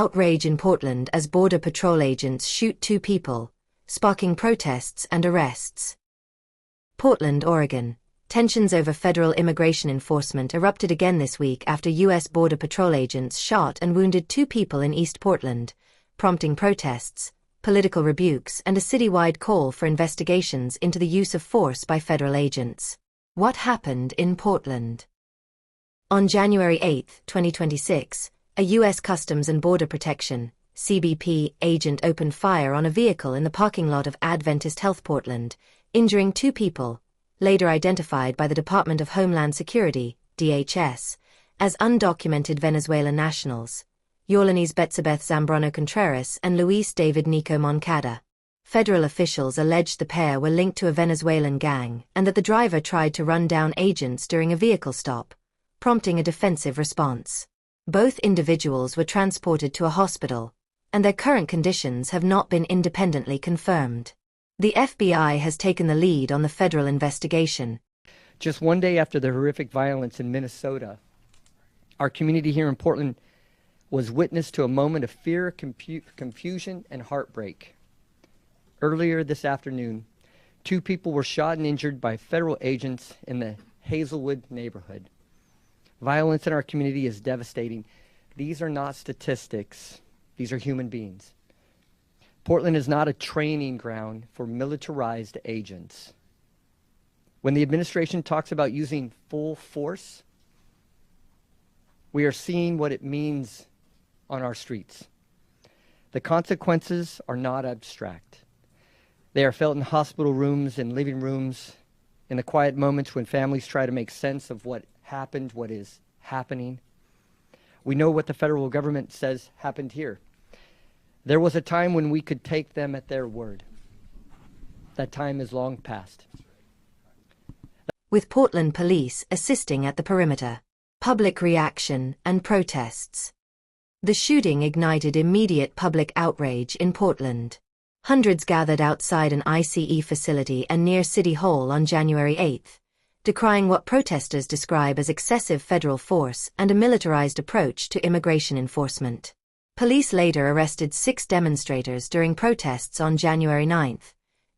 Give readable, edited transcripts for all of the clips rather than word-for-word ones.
Outrage in Portland as Border Patrol agents shoot 2 people, sparking protests and arrests. Portland, Oregon. Tensions over federal immigration enforcement erupted again this week after U.S. Border Patrol agents shot and wounded 2 people in East Portland, prompting protests, political rebukes, and a citywide call for investigations into the use of force by federal agents. What happened in Portland? On January 8, 2026, a U.S. Customs and Border Protection (CBP) agent opened fire on a vehicle in the parking lot of Adventist Health Portland, injuring 2 people, later identified by the Department of Homeland Security (DHS) as undocumented Venezuelan nationals, Yorlanis Betsabeth Zambrano Contreras and Luis David Nico Moncada. Federal officials alleged the pair were linked to a Venezuelan gang and that the driver tried to run down agents during a vehicle stop, prompting a defensive response. Both individuals were transported to a hospital, and their current conditions have not been independently confirmed. The FBI has taken the lead on the federal investigation. Just one day after the horrific violence in Minnesota, our community here in Portland was witness to a moment of fear, confusion, and heartbreak. Earlier this afternoon, 2 people were shot and injured by federal agents in the Hazelwood neighborhood. Violence in our community is devastating. These are not statistics. These are human beings. Portland is not a training ground for militarized agents. When the administration talks about using full force, we are seeing what it means on our streets. The consequences are not abstract. They are felt in hospital rooms and living rooms, in the quiet moments when families try to make sense of what happened, what is happening. We know what the federal government says happened here. There was a time when we could take them at their word. That time is long past. With Portland police assisting at the perimeter, public reaction and protests. The shooting ignited immediate public outrage in Portland. Hundreds gathered outside an ICE facility and near City Hall on January 8, decrying what protesters describe as excessive federal force and a militarized approach to immigration enforcement. Police later arrested 6 demonstrators during protests on January 9,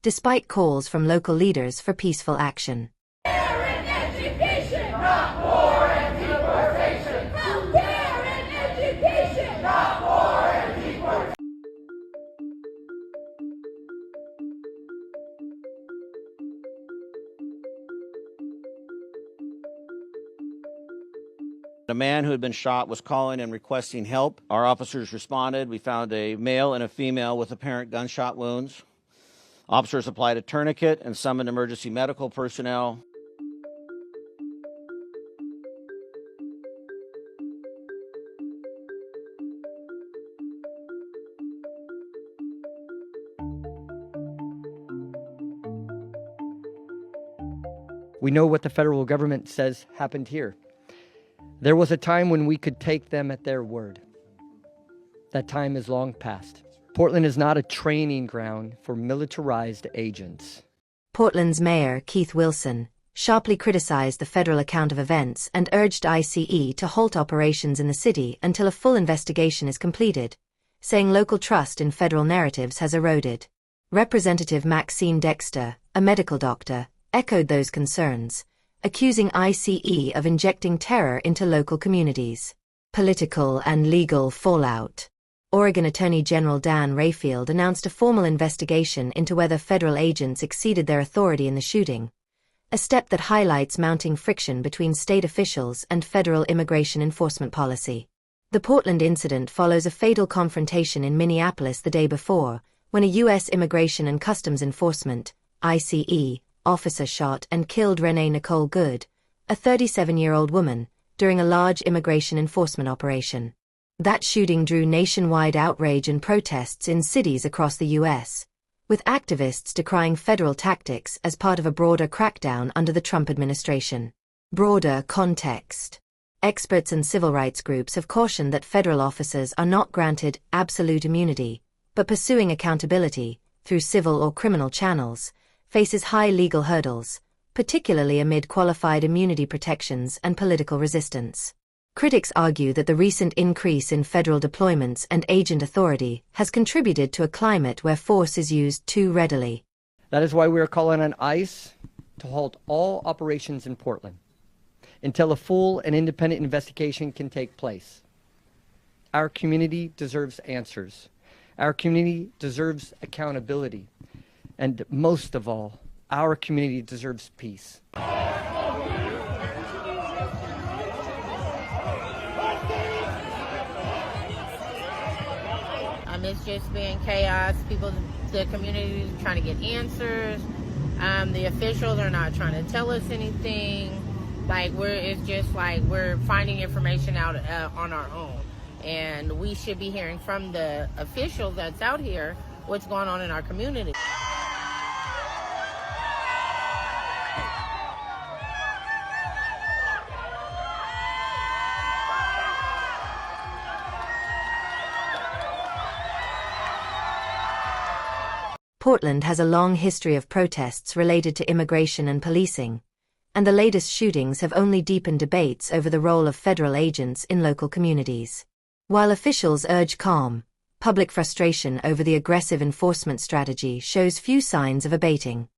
despite calls from local leaders for peaceful action. A man who had been shot was calling and requesting help. Our officers responded. We found a male and a female with apparent gunshot wounds. Officers applied a tourniquet and summoned emergency medical personnel. We know what the federal government says happened here. There was a time when we could take them at their word. That time is long past. Portland is not a training ground for militarized agents. Portland's mayor, Keith Wilson, sharply criticized the federal account of events and urged ICE to halt operations in the city until a full investigation is completed, saying local trust in federal narratives has eroded. Representative Maxine Dexter, a medical doctor, echoed those concerns, accusing ICE of injecting terror into local communities. Political and legal fallout. Oregon Attorney General Dan Rayfield announced a formal investigation into whether federal agents exceeded their authority in the shooting, a step that highlights mounting friction between state officials and federal immigration enforcement policy. The Portland incident follows a fatal confrontation in Minneapolis the day before, when a U.S. Immigration and Customs Enforcement (ICE) officer shot and killed Renee Nicole Good, a 37-year-old woman, during a large immigration enforcement operation. That shooting drew nationwide outrage and protests in cities across the U.S., with activists decrying federal tactics as part of a broader crackdown under the Trump administration. Broader context. Experts and civil rights groups have cautioned that federal officers are not granted absolute immunity, but pursuing accountability, through civil or criminal channels, faces high legal hurdles, particularly amid qualified immunity protections and political resistance. Critics argue that the recent increase in federal deployments and agent authority has contributed to a climate where force is used too readily. That is why we are calling on ICE to halt all operations in Portland until a full and independent investigation can take place. Our community deserves answers. Our community deserves accountability. And most of all, our community deserves peace. It's just been chaos. The community is trying to get answers. The officials are not trying to tell us anything. It's just like we're finding information out on our own. And we should be hearing from the officials that's out here what's going on in our community. Portland has a long history of protests related to immigration and policing, and the latest shootings have only deepened debates over the role of federal agents in local communities. While officials urge calm, public frustration over the aggressive enforcement strategy shows few signs of abating.